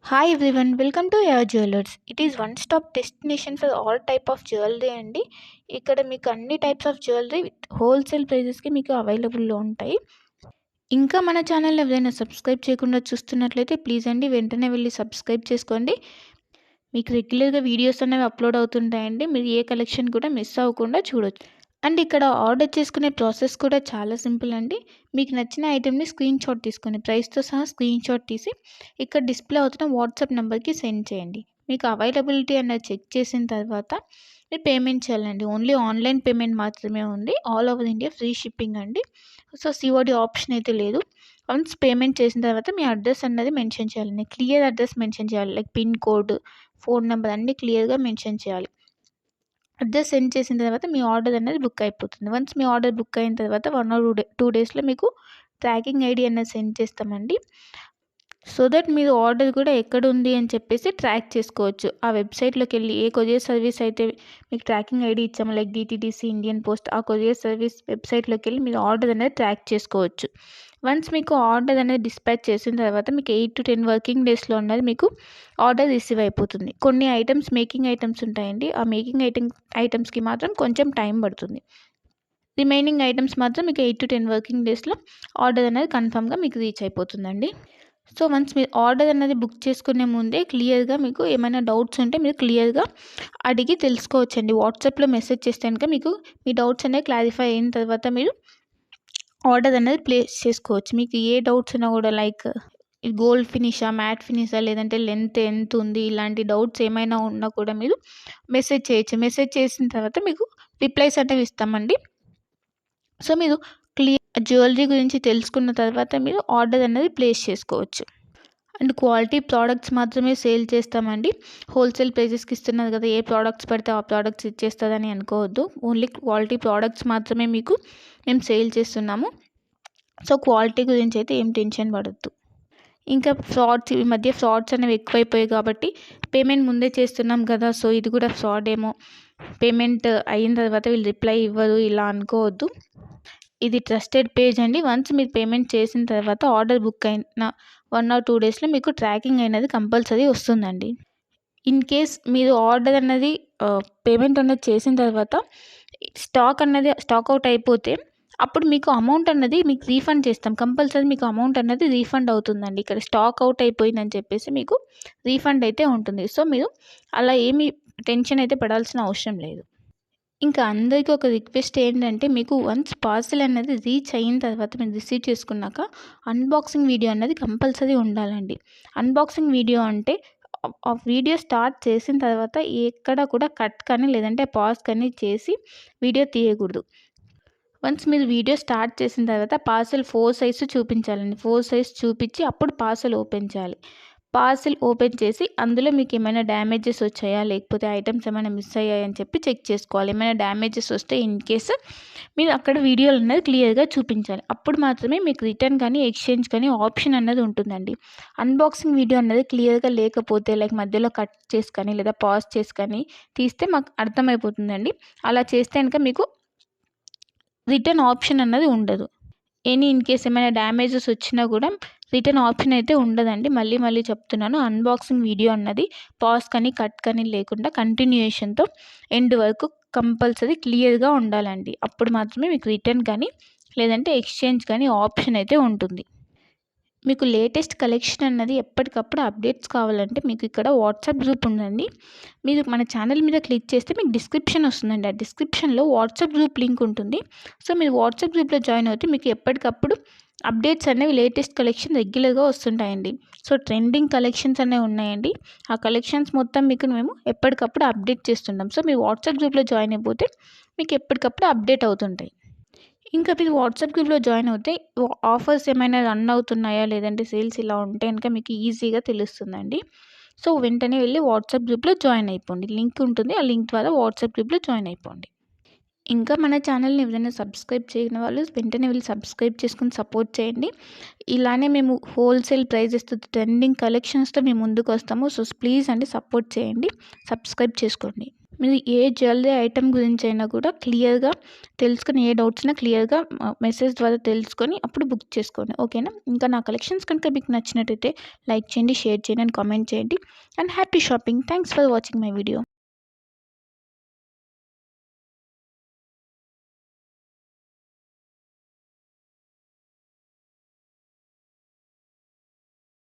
Hi everyone, welcome to your jewellers. It is one stop destination for all type of jewellery అండి. ఇక్కడ మీకు అన్ని types of jewellery with wholesale ప్రైజెస్కి మీకు అవైలబుల్లో ఉంటాయి. ఇంకా మన ఛానల్ ఎవరైనా సబ్స్క్రైబ్ చేయకుండా చూస్తున్నట్లయితే ప్లీజ్ అండి వెంటనే వెళ్ళి సబ్స్క్రైబ్ చేసుకోండి. మీకు రెగ్యులర్గా వీడియోస్ అనేవి అప్లోడ్ అవుతుంటాయండి. మీరు ఏ కలెక్షన్ కూడా మిస్ అవ్వకుండా చూడొచ్చు. అండ్ ఇక్కడ ఆర్డర్ చేసుకునే ప్రాసెస్ కూడా చాలా సింపుల్ అండి. మీకు నచ్చిన ఐటెంని స్క్రీన్ షాట్ తీసుకొని ప్రైస్తో సహా స్క్రీన్ షాట్ తీసి ఇక్కడ డిస్ప్లే అవుతున్న వాట్సాప్ నెంబర్కి సెండ్ చేయండి. మీకు అవైలబిలిటీ అన్నది చెక్ చేసిన తర్వాత మీరు పేమెంట్ చేయాలండి. ఓన్లీ ఆన్లైన్ పేమెంట్ మాత్రమే ఉంది. All over India free shipping అండి. సో సిఓడి ఆప్షన్ అయితే లేదు. వన్స్ పేమెంట్ చేసిన తర్వాత మీ అడ్రస్ అన్నది మెన్షన్ చేయాలండి. క్లియర్ అడ్రస్ మెన్షన్ చేయాలి. Like pin code, phone number అన్నీ క్లియర్గా మెన్షన్ చేయాలి. అడ్రస్ సెండ్ చేసిన తర్వాత మీ ఆర్డర్ అనేది బుక్ అయిపోతుంది. వన్స్ మీ ఆర్డర్ బుక్ అయిన తర్వాత 1 or 2 డేస్లో మీకు ట్రాకింగ్ ఐడి అనేది సెండ్ చేస్తామండి. సో దట్ మీరు ఆర్డర్ కూడా ఎక్కడ ఉంది అని చెప్పేసి ట్రాక్ చేసుకోవచ్చు. ఆ వెబ్సైట్లోకి వెళ్ళి ఏ కొరియర్ సర్వీస్ అయితే మీకు ట్రాకింగ్ ఐడి ఇచ్చామో లైక్ డిటీడీసీ, ఇండియన్ పోస్ట్, ఆ కొరియర్ సర్వీస్ వెబ్సైట్లోకి వెళ్ళి మీరు ఆర్డర్ అనేది ట్రాక్ చేసుకోవచ్చు. వన్స్ మీకు ఆర్డర్ అనేది డిస్పాచ్ చేసిన తర్వాత మీకు 8 to 10 వర్కింగ్ డేస్లో ఉన్నది మీకు ఆర్డర్ రిసీవ్ అయిపోతుంది. కొన్ని ఐటమ్స్ మేకింగ్ ఐటమ్స్ ఉంటాయండి. ఆ మేకింగ్ ఐటమ్స్కి మాత్రం కొంచెం టైం పడుతుంది. రిమైనింగ్ ఐటమ్స్ మాత్రం మీకు 8 to 10 వర్కింగ్ డేస్లో ఆర్డర్ అనేది కన్ఫామ్గా మీకు రీచ్ అయిపోతుందండి. సో వన్స్ మీరు ఆర్డర్ అనేది బుక్ చేసుకునే ముందే క్లియర్గా మీకు ఏమైనా డౌట్స్ ఉంటే మీరు క్లియర్గా అడిగి తెలుసుకోవచ్చండి. వాట్సాప్లో మెసేజ్ చేస్తే కనుక మీకు మీ డౌట్స్ అనేవి క్లారిఫై అయిన తర్వాత మీరు ఆర్డర్ అనేది ప్లేస్ చేసుకోవచ్చు. మీకు ఏ డౌట్స్ ఉన్నా కూడా లైక్ గోల్డ్ ఫినిషా, మ్యాట్ ఫినిషా, లేదంటే లెంత్ ఎంత ఉంది, ఇలాంటి డౌట్స్ ఏమైనా ఉన్నా కూడా మీరు మెసేజ్ చేయొచ్చు. మెసేజ్ చేసిన తర్వాత మీకు రిప్లైస్ అనేవి ఇస్తామండి. సో మీరు జ్యువెలరీ గురించి తెలుసుకున్న తర్వాత మీరు ఆర్డర్ అనేది ప్లేస్ చేసుకోవచ్చు. అండ్ క్వాలిటీ ప్రోడక్ట్స్ మాత్రమే సేల్ చేస్తామండి. హోల్సేల్ ప్రైజెస్కి ఇస్తున్నారు కదా, ఏ ప్రోడక్ట్స్ పడితే ఆ ప్రోడక్ట్స్ ఇచ్చేస్తుందని అనుకోవద్దు. ఓన్లీ క్వాలిటీ ప్రోడక్ట్స్ మాత్రమే మీకు మేము సేల్ చేస్తున్నాము. సో క్వాలిటీ గురించి అయితే ఏం టెన్షన్ పడద్దు. ఇంకా ఈ మధ్య ఫ్రాడ్స్ అనేవి ఎక్కువైపోయాయి కాబట్టి పేమెంట్ ముందే చేస్తున్నాం కదా, సో ఇది కూడా ఫ్రాడ్ ఏమో, పేమెంట్ అయిన తర్వాత వీళ్ళు రిప్లై ఇవ్వరు ఇలా అనుకోవద్దు. ఇది ట్రస్టెడ్ పేజ్ అండి. వన్స్ మీరు పేమెంట్ చేసిన తర్వాత ఆర్డర్ బుక్ అయిన 1 or 2 డేస్లో మీకు ట్రాకింగ్ అనేది కంపల్సరీ వస్తుందండి. ఇన్ కేస్ మీరు ఆర్డర్ అన్నది పేమెంట్ అనేది చేసిన తర్వాత స్టాక్ అవుట్ అయిపోతే అప్పుడు మీకు అమౌంట్ అన్నది మీకు రీఫండ్ చేస్తాం. కంపల్సరీ మీకు అమౌంట్ అన్నది రీఫండ్ అవుతుందండి. ఇక్కడ స్టాక్ అవుట్ అయిపోయిందని చెప్పేసి మీకు రీఫండ్ అయితే ఉంటుంది. సో మీరు అలా ఏమీ టెన్షన్ అయితే పడాల్సిన అవసరం లేదు. ఇంకా అందరికీ ఒక రిక్వెస్ట్ ఏంటంటే, మీకు వన్స్ పార్సెల్ అనేది రీచ్ అయిన తర్వాత మీరు రిసీవ్ చేసుకున్నాక అన్బాక్సింగ్ వీడియో అన్నది కంపల్సరీ ఉండాలండి. అన్బాక్సింగ్ వీడియో అంటే ఆ వీడియో స్టార్ట్ చేసిన తర్వాత ఎక్కడ కూడా కట్ కానీ లేదంటే పాజ్ కానీ చేసి వీడియో తీయకూడదు. వన్స్ మీరు వీడియో స్టార్ట్ చేసిన తర్వాత పార్సెల్ 4 సైజ్ చూపించాలండి. 4 సైజ్ చూపించి అప్పుడు పార్సెల్ ఓపెన్ చేయాలి. పార్సెల్ ఓపెన్ చేసి అందులో మీకు ఏమైనా డ్యామేజెస్ వచ్చాయా, లేకపోతే ఐటమ్స్ ఏమైనా మిస్ అయ్యాయని చెప్పి చెక్ చేసుకోవాలి. ఏమైనా డ్యామేజెస్ వస్తే ఇన్ కేస్ మీరు అక్కడ వీడియోలు అనేది క్లియర్గా చూపించాలి. అప్పుడు మాత్రమే మీకు రిటర్న్ కానీ ఎక్స్చేంజ్ కానీ ఆప్షన్ అన్నది ఉంటుందండి. అన్బాక్సింగ్ వీడియో అన్నది క్లియర్గా లేకపోతే లైక్ మధ్యలో కట్ చేసి కానీ లేదా పాజ్ చేసి కానీ తీస్తే మాకు అర్థమైపోతుందండి. అలా చేస్తే కనుక మీకు రిటర్న్ ఆప్షన్ అన్నది ఉండదు. ఇన్ కేస్ ఏమైనా డ్యామేజెస్ వచ్చినా కూడా రిటర్న్ ఆప్షన్ అయితే ఉండదండి. మళ్ళీ చెప్తున్నాను, అన్బాక్సింగ్ వీడియో అన్నది పాజ్ కానీ కట్ కానీ లేకుండా కంటిన్యూయేషన్తో ఎండ్ వరకు కంపల్సరీ క్లియర్గా ఉండాలండి. అప్పుడు మాత్రమే మీకు రిటర్న్ కానీ లేదంటే ఎక్స్చేంజ్ కానీ ఆప్షన్ అయితే ఉంటుంది. మీకు లేటెస్ట్ కలెక్షన్ అన్నది ఎప్పటికప్పుడు అప్డేట్స్ కావాలంటే మీకు ఇక్కడ వాట్సాప్ గ్రూప్ ఉందండి. మీరు మన ఛానల్ మీద క్లిక్ చేస్తే మీకు డిస్క్రిప్షన్ వస్తుందండి. ఆ డిస్క్రిప్షన్లో వాట్సాప్ గ్రూప్ లింక్ ఉంటుంది. సో మీరు వాట్సాప్ గ్రూప్లో జాయిన్ అవుతే మీకు ఎప్పటికప్పుడు అప్డేట్స్ అనేవి లేటెస్ట్ కలెక్షన్ రెగ్యులర్గా వస్తుంటాయండి. సో ట్రెండింగ్ కలెక్షన్స్ అనేవి ఉన్నాయండి. ఆ కలెక్షన్స్ మొత్తం మీకు మేము ఎప్పటికప్పుడు అప్డేట్ చేస్తుంటాం. సో మీరు వాట్సాప్ గ్రూప్లో జాయిన్ అయిపోతే మీకు ఎప్పటికప్పుడు అప్డేట్ అవుతుంటాయి. ఇంకా మీరు వాట్సాప్ గ్రూప్లో జాయిన్ అవుతే ఆఫర్స్ ఏమైనా రన్ అవుతున్నాయా, లేదంటే సేల్స్ ఇలా ఉంటే కనుక మీకు ఈజీగా తెలుస్తుందండి. సో వెంటనే వెళ్ళి వాట్సాప్ గ్రూప్లో జాయిన్ అయిపోండి. లింక్ ఉంటుంది, ఆ లింక్ ద్వారా వాట్సాప్ గ్రూప్లో జాయిన్ అయిపోండి. ఇంకా మన ఛానల్ని ఎవరైనా సబ్స్క్రైబ్ చేయని వాళ్ళు వెంటనే వెళ్ళి సబ్స్క్రైబ్ చేసుకుని సపోర్ట్ చేయండి. ఇలానే మేము హోల్సేల్ ప్రైజెస్తో ట్రెండింగ్ కలెక్షన్స్తో మేము ముందుకు వస్తాము. సో ప్లీజ్ అండి సపోర్ట్ చేయండి, సబ్స్క్రైబ్ చేసుకోండి. మీరు ఏ జ్యువెలరీ ఐటెం గురించి అయినా కూడా క్లియర్గా తెలుసుకొని, ఏ డౌట్స్ ఉన్నా క్లియర్గా మెసేజ్ ద్వారా తెలుసుకొని అప్పుడు బుక్ చేసుకోండి. ఓకేనా? ఇంకా నా కలెక్షన్స్ కనుక మీకు నచ్చినట్టయితే లైక్ చేయండి, షేర్ చేయండి అండ్ కామెంట్ చేయండి. And happy shopping. Thanks for watching my video.